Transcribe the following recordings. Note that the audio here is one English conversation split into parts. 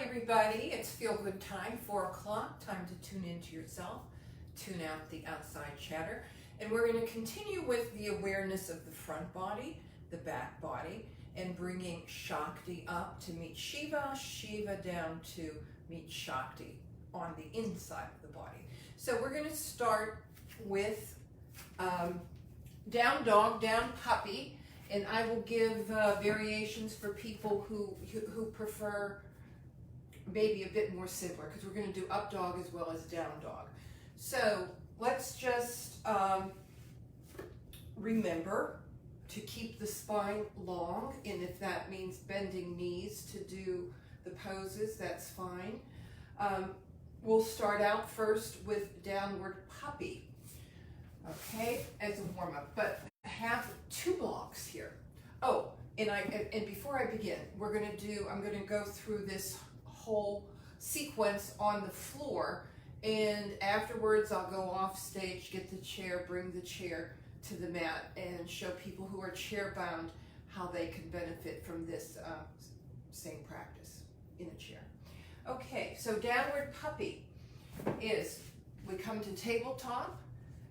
everybody. It's feel good time, 4 o'clock, time to tune into yourself, tune out the outside chatter. And we're going to continue with the awareness of the front body, the back body, and bringing Shakti up to meet Shiva, Shiva down to meet Shakti on the inside of the body. So we're going to start with down dog, down puppy, and I will give variations for people who prefer maybe a bit more simpler, because we're going to do up dog as well as down dog. So let's just remember to keep the spine long, and if that means bending knees to do the poses, that's fine. We'll start out first with downward puppy, okay, as a warm-up, but have 2 blocks here. Oh, and before I begin, I'm going to go through this whole sequence on the floor, and afterwards I'll go off stage, get the chair, bring the chair to the mat, and show people who are chair bound how they can benefit from this same practice in a chair. Okay, so downward puppy is, we come to tabletop,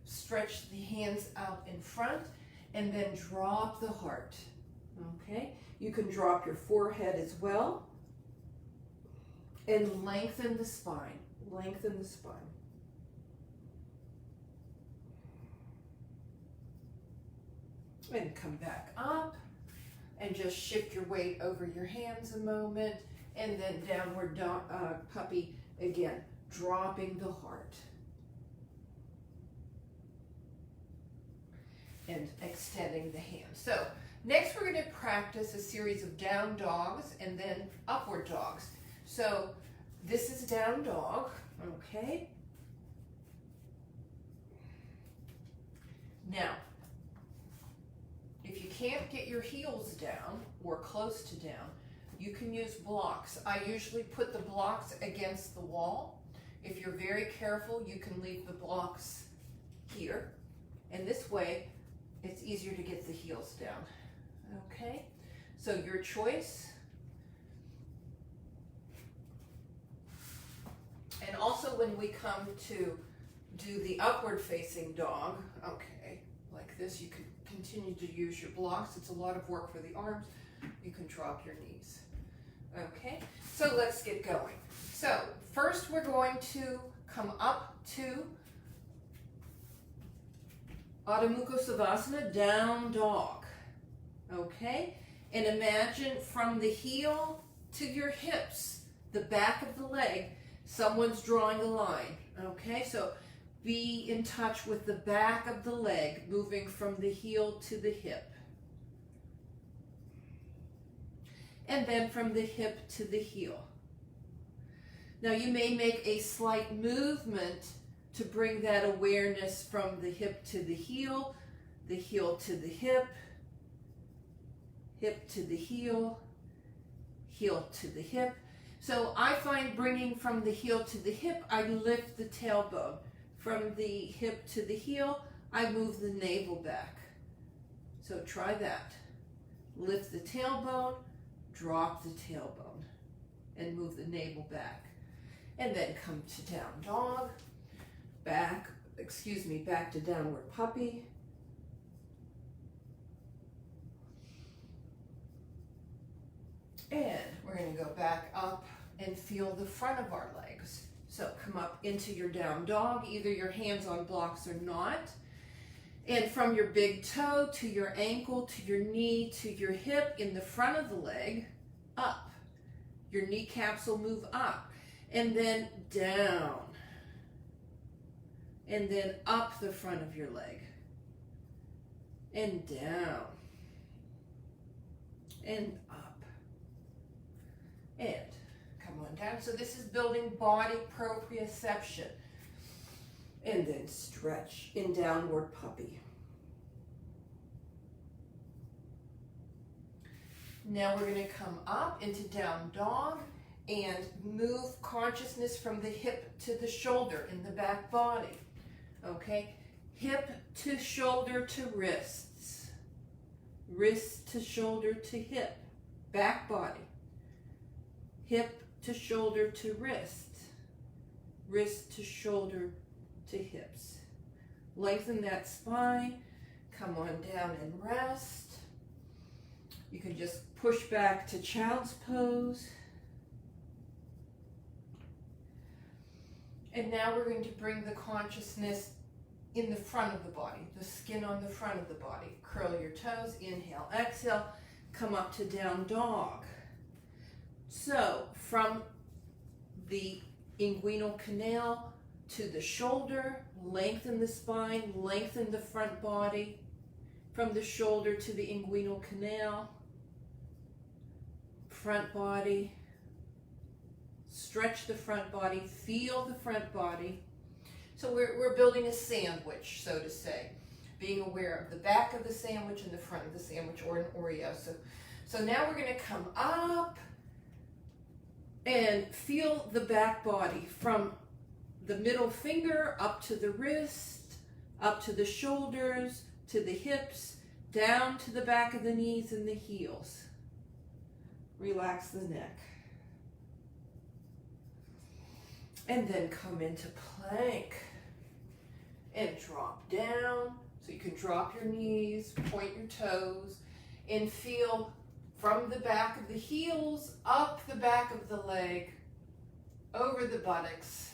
stretch the hands out in front, and then drop the heart. Okay, you can drop your forehead as well, and lengthen the spine, lengthen the spine. And come back up, and just shift your weight over your hands a moment, and then downward puppy again, dropping the heart. And extending the hands. So next we're going to practice a series of down dogs and then upward dogs. So this is down dog, okay? Now, if you can't get your heels down or close to down, you can use blocks. I usually put the blocks against the wall. If you're very careful, you can leave the blocks here. And this way, it's easier to get the heels down. Okay? So your choice. And also when we come to do the upward facing dog, okay, like this, you can continue to use your blocks. It's a lot of work for the arms. You can drop your knees. Okay, so let's get going. So first we're going to come up to Adho Mukha Svanasana, down dog. Okay, and imagine from the heel to your hips, the back of the leg, someone's drawing a line. Okay, so be in touch with the back of the leg, moving from the heel to the hip. And then from the hip to the heel. Now you may make a slight movement to bring that awareness from the hip to the heel to the hip to the heel to the hip. So I find bringing from the heel to the hip, I lift the tailbone. From the hip to the heel, I move the navel back. So try that. Lift the tailbone, drop the tailbone, and move the navel back. And then come to down dog, back to downward puppy. And we're going to go back up and feel the front of our legs. So come up into your down dog, either your hands on blocks or not. And from your big toe to your ankle to your knee to your hip in the front of the leg, up. Your kneecaps will move up. And then down. And then up the front of your leg. And down. And up. And come on down. So this is building body proprioception. And then stretch in downward puppy. Now we're going to come up into down dog and move consciousness from the hip to the shoulder in the back body. Okay? Hip to shoulder to wrists. Wrist to shoulder to hip. Back body. Hip to shoulder to wrist, wrist to shoulder to hips. Lengthen that spine, come on down and rest. You can just push back to child's pose. And now we're going to bring the consciousness in the front of the body, the skin on the front of the body. Curl your toes, inhale, exhale, come up to down dog. So from the inguinal canal to the shoulder, lengthen the spine, lengthen the front body. From the shoulder to the inguinal canal, front body, stretch the front body, feel the front body. So we're building a sandwich, so to say, being aware of the back of the sandwich and the front of the sandwich, or an Oreo. So now we're going to come up and feel the back body from the middle finger up to the wrist, up to the shoulders, to the hips, down to the back of the knees and the heels. Relax the neck. And then come into plank and drop down. So you can drop your knees, point your toes, and feel from the back of the heels, up the back of the leg, over the buttocks,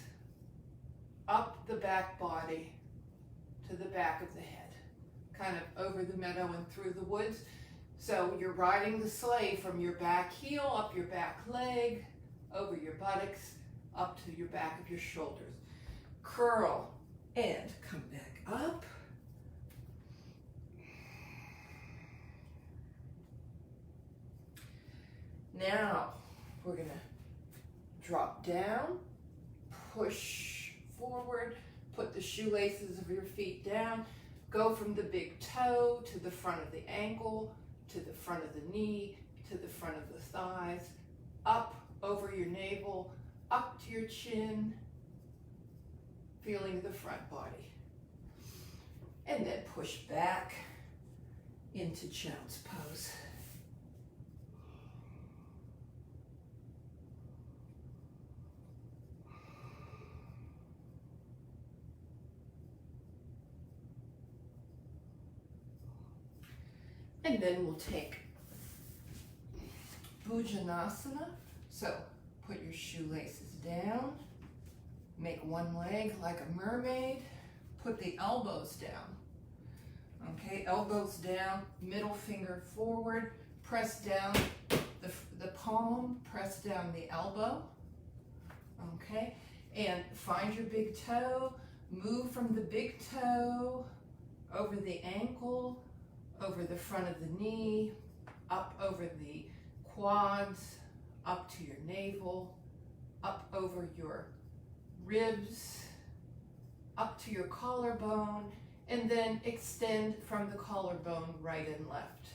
up the back body, to the back of the head. Kind of over the meadow and through the woods. So you're riding the sleigh from your back heel, up your back leg, over your buttocks, up to your back of your shoulders. Curl and come back up. Now we're going to drop down, push forward, put the shoelaces of your feet down, go from the big toe to the front of the ankle, to the front of the knee, to the front of the thighs, up over your navel, up to your chin, feeling the front body. And then push back into child's pose. And then we'll take Bhujangasana. So put your shoelaces down, make one leg like a mermaid, put the elbows down. Okay, elbows down, middle finger forward, press down the palm, press down the elbow. Okay, and find your big toe, move from the big toe over the ankle, over the front of the knee, up over the quads, up to your navel, up over your ribs, up to your collarbone, and then extend from the collarbone right and left.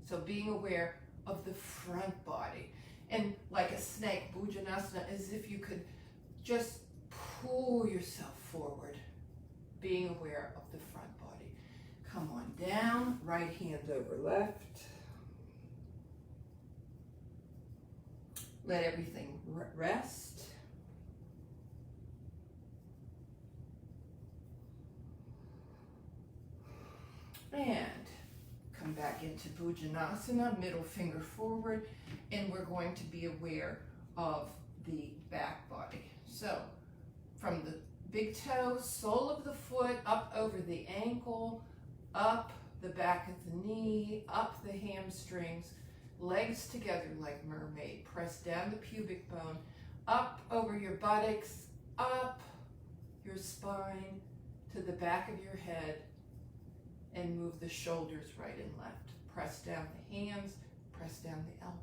So being aware of the front body. And like a snake, Bhujangasana, as if you could just pull yourself forward, being aware of the front body. Come on down, right hand over left. Let everything rest. And come back into Bhujangasana, middle finger forward, and we're going to be aware of the back body. So from the big toe, sole of the foot, up over the ankle, up the back of the knee, up the hamstrings, legs together like mermaid. Press down the pubic bone, up over your buttocks, up your spine to the back of your head, and move the shoulders right and left. Press down the hands, press down the elbows.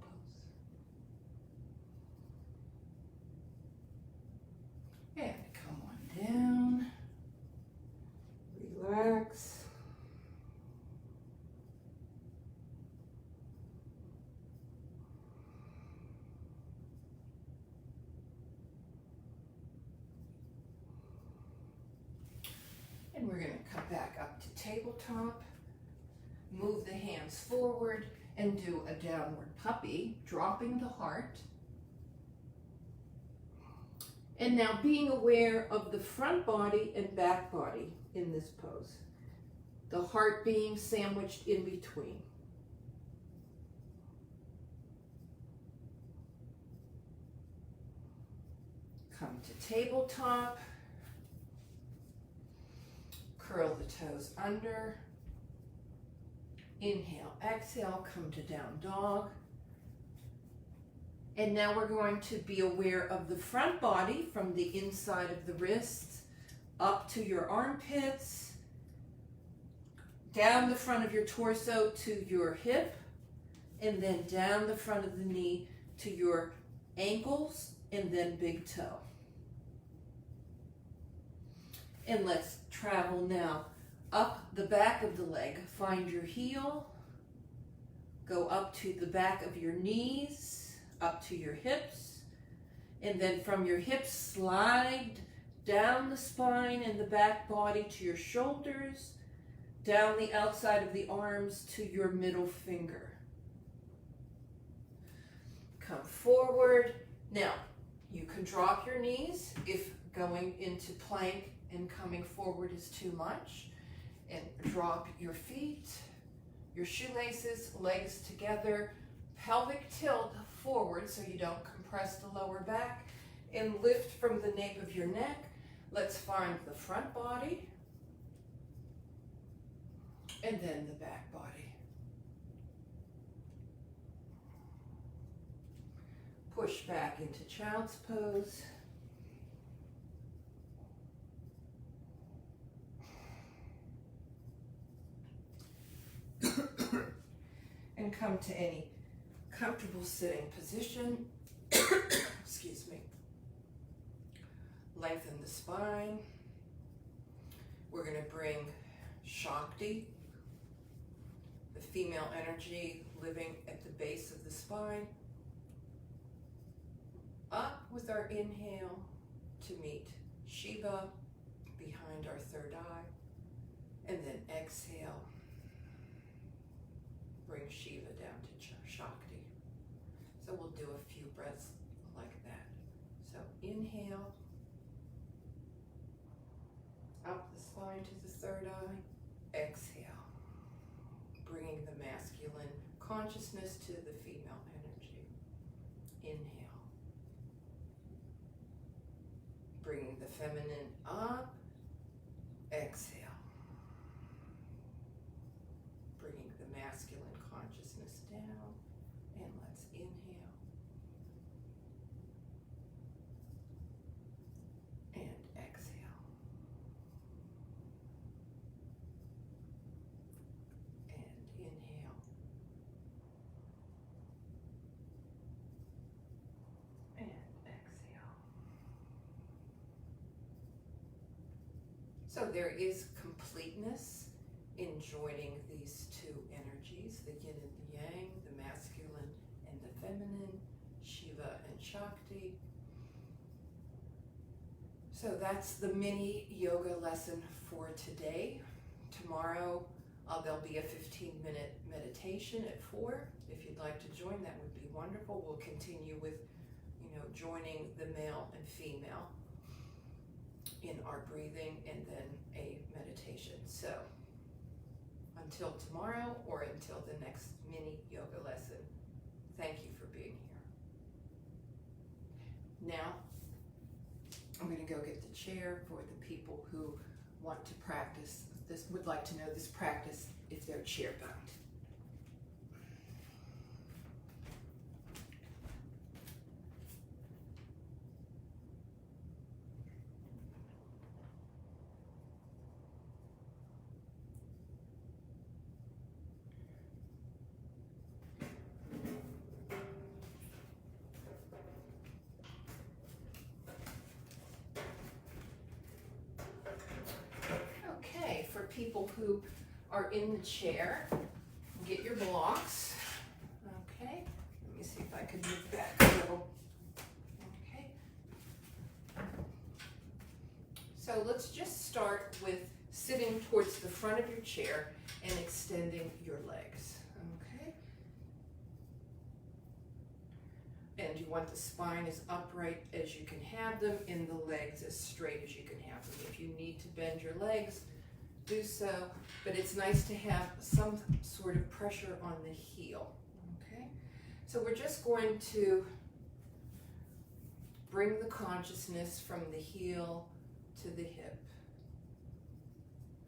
And come on down. Relax. And we're going to come back up to tabletop, move the hands forward, and do a downward puppy, dropping the heart. And now being aware of the front body and back body in this pose. The heart being sandwiched in between. Come to tabletop. Curl the toes under. Inhale, exhale, come to down dog. And now we're going to be aware of the front body from the inside of the wrists up to your armpits, down the front of your torso to your hip, and then down the front of the knee to your ankles, and then big toe. And let's travel now up the back of the leg. Find your heel, go up to the back of your knees, up to your hips, and then from your hips slide down the spine and the back body to your shoulders, down the outside of the arms to your middle finger. Come forward. Now, you can drop your knees if going into plank and coming forward is too much. And drop your feet, your shoelaces, legs together, pelvic tilt forward so you don't compress the lower back, and lift from the nape of your neck. Let's find the front body and then the back body. Push back into child's pose. And come to any comfortable sitting position. Excuse me. Lengthen the spine. We're going to bring Shakti, the female energy living at the base of the spine, up with our inhale to meet Shiva behind our third eye, and then exhale. Bring Shiva down to Shakti. So we'll do a few breaths like that. So inhale, up the spine to the third eye. Exhale, bringing the masculine consciousness to the female energy. Inhale, bringing the feminine up. Exhale, bringing the masculine consciousness down, and let's inhale and exhale and inhale and exhale. So there is completeness in joining these two energies, the yin and the yang, the masculine and the feminine, Shiva and Shakti. So that's the mini yoga lesson for today. Tomorrow there'll be a 15-minute meditation at 4. If you'd like to join, that would be wonderful. We'll continue with, joining the male and female in our breathing and then a meditation. So until tomorrow or until the next mini yoga lesson, thank you for being here. Now, I'm going to go get the chair for the people who want to practice this, would like to know this practice if they're chair-bound. People who are in the chair, get your blocks. Okay, let me see if I can move back a little. Okay, so let's just start with sitting towards the front of your chair and extending your legs. Okay, and you want the spine as upright as you can have them and the legs as straight as you can have them. If you need to bend your legs, do so, but it's nice to have some sort of pressure on the heel, okay? So we're just going to bring the consciousness from the heel to the hip,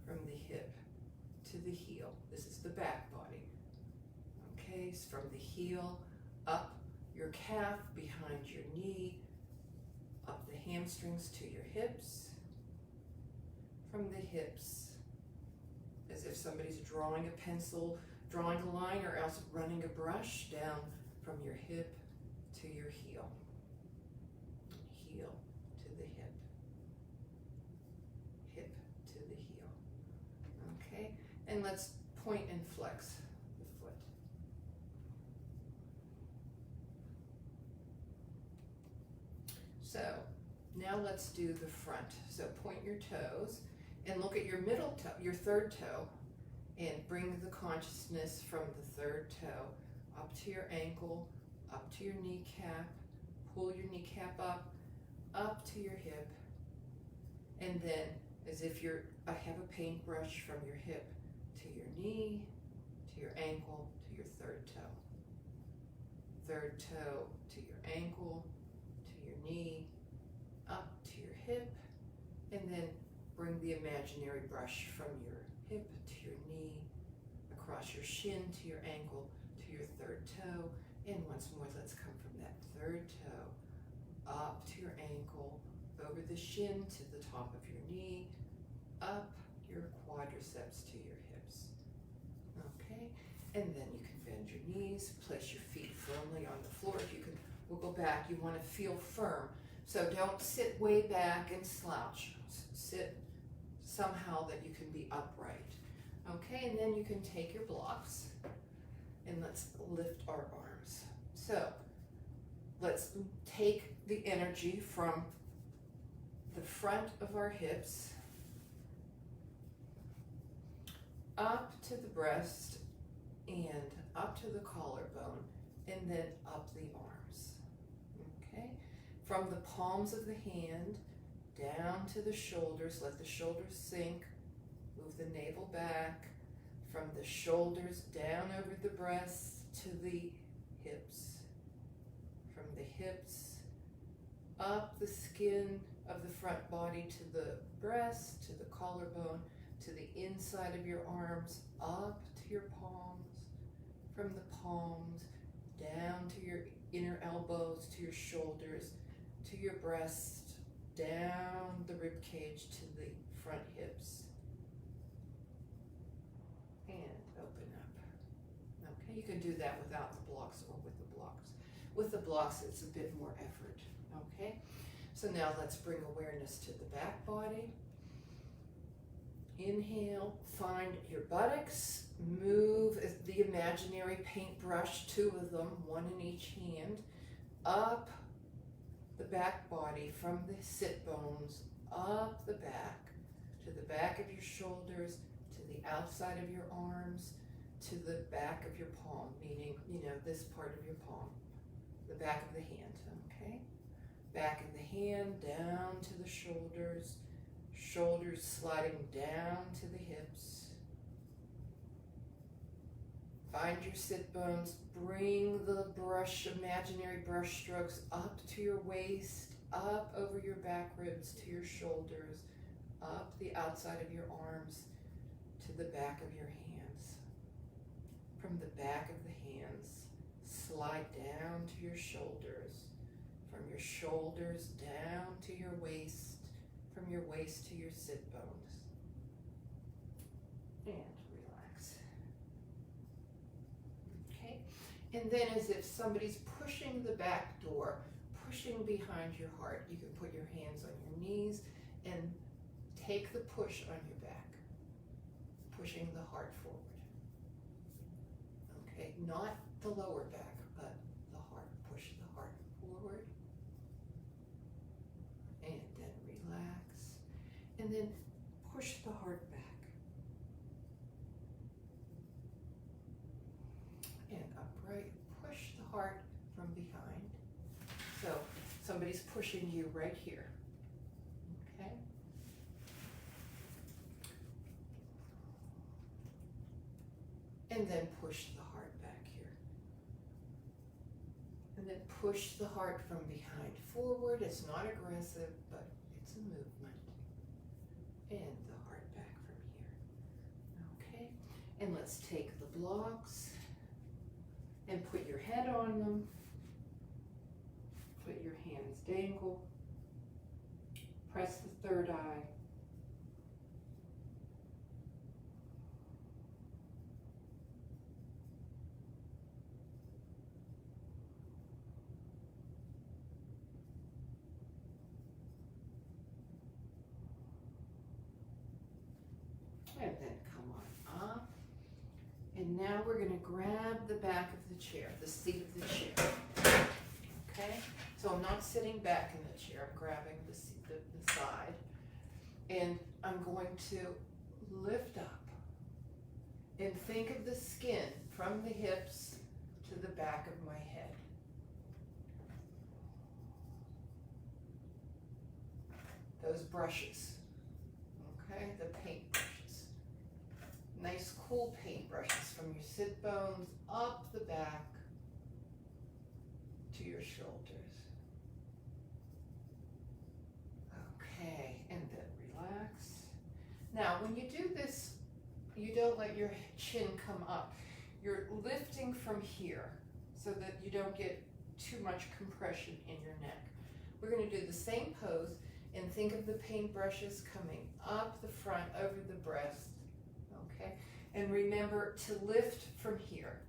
from the hip to the heel. This is the back body, okay? So from the heel up your calf, behind your knee, up the hamstrings to your hips, from the hips, as if somebody's drawing a pencil, drawing a line, or else running a brush down from your hip to your heel, heel to the hip, hip to the heel, okay? And let's point and flex the foot. So now let's do the front. So point your toes and look at your middle toe, your third toe, and bring the consciousness from the third toe up to your ankle, up to your kneecap, pull your kneecap up to your hip, and then as if I have a paintbrush from your hip to your knee, to your ankle, to your third toe to your ankle, to your knee, up to your hip, and then bring the imaginary brush from your hip to your knee, across your shin to your ankle, to your third toe, and once more let's come from that third toe up to your ankle, over the shin to the top of your knee, up your quadriceps to your hips, okay? And then you can bend your knees, place your feet firmly on the floor. If you can wiggle back, you want to feel firm. So don't sit way back and slouch. Sit somehow that you can be upright. Okay, and then you can take your blocks and let's lift our arms. So let's take the energy from the front of our hips up to the breast and up to the collarbone, and then up the arms, okay? From the palms of the hand down to the shoulders, let the shoulders sink, move the navel back, from the shoulders down over the breasts to the hips, from the hips up the skin of the front body to the breast, to the collarbone, to the inside of your arms, up to your palms, from the palms down to your inner elbows, to your shoulders, to your breast, down the rib cage to the front hips, and open up. Okay, you can do that without the blocks or with the blocks. With the blocks, it's a bit more effort. Okay, so now let's bring awareness to the back body. Inhale, find your buttocks, move the imaginary paintbrush, 2 of them, 1 in each hand, up the back body from the sit bones, up the back, to the back of your shoulders, to the outside of your arms, to the back of your palm, meaning, this part of your palm, the back of the hand, okay? Back of the hand, down to the shoulders, shoulders sliding down to the hips. Find your sit bones, bring the brush, imaginary brush strokes up to your waist, up over your back ribs to your shoulders, up the outside of your arms to the back of your hands. From the back of the hands, slide down to your shoulders, from your shoulders down to your waist, from your waist to your sit bones. And relax. Okay? And then as if somebody's pushing the back door, pushing behind your heart, you can put your hands on your knees and take the push on your back, pushing the heart forward. Okay? Not the lower back, but the heart. Push the heart forward. And then relax. And then push the heart back. And upright. Push the heart from behind. somebody's pushing you right here. Okay? And then push the heart back here. And then push the heart from behind forward. It's not aggressive, but it's a movement. And the heart back from here. Okay? And let's take the blocks and put your head on them. Put your hands dangle. Press the third eye. And then come on up. And now we're going to grab the back of the chair, the seat of the chair. Okay? So I'm not sitting back in the chair, I'm grabbing the side. And I'm going to lift up and think of the skin from the hips to the back of my head. Those brushes, okay, the paint brushes. Nice cool paint brushes from your sit bones up the back to your shoulders. Okay, and then relax. Now, when you do this, you don't let your chin come up. You're lifting from here so that you don't get too much compression in your neck. We're going to do the same pose and think of the paint brushes coming up the front over the breast. Okay, and remember to lift from here.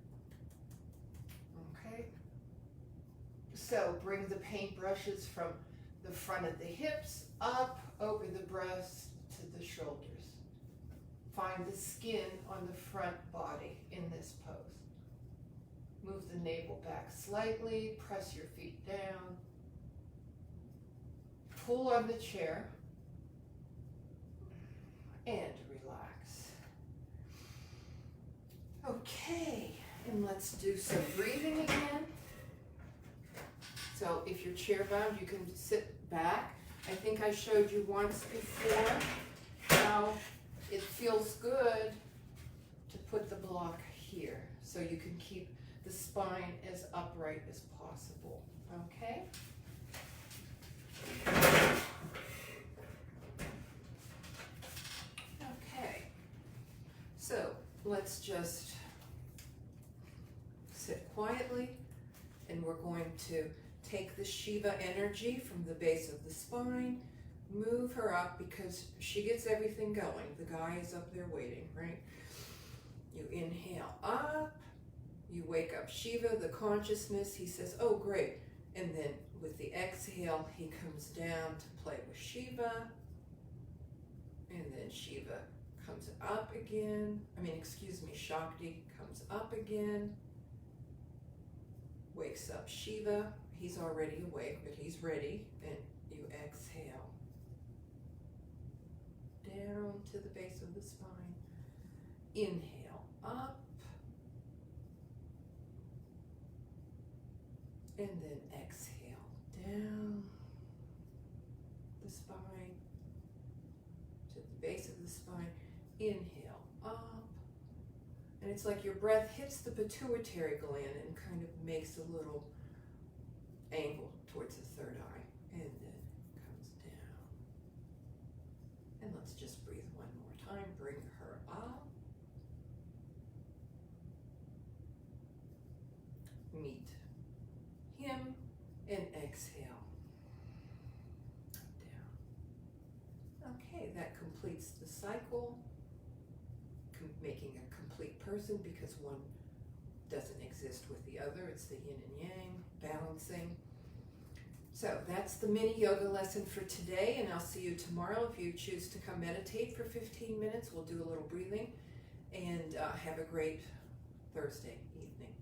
Okay, so bring the paint brushes from the front of the hips up over the breast to the shoulders. Find the skin on the front body in this pose. Move the navel back slightly, press your feet down. Pull on the chair and relax. Okay, and let's do some breathing again. So if you're chair bound, you can sit back. I think I showed you once before how it feels good to put the block here so you can keep the spine as upright as possible. Okay? Okay, so let's just sit quietly, and we're going to take the Shiva energy from the base of the spine, move her up because she gets everything going. The guy is up there waiting, right? You inhale up, you wake up Shiva, the consciousness. He says, oh, great. And then with the exhale, he comes down to play with Shiva. And then Shiva comes up again. Shakti comes up again. Wakes up Shiva. He's already awake, but he's ready. And you exhale. Down to the base of the spine. Inhale up. And then exhale down the spine to the base of the spine. Inhale up. And it's like your breath hits the pituitary gland and kind of makes a little angle towards the third eye. And then comes down. And let's just breathe one more time. Bring her up. Meet him and exhale down. Okay, that completes the cycle, making a complete person because one doesn't exist with the other. It's the yin and yang, balancing. So that's the mini yoga lesson for today, and I'll see you tomorrow. If you choose to come meditate for 15 minutes, we'll do a little breathing, and have a great Thursday evening.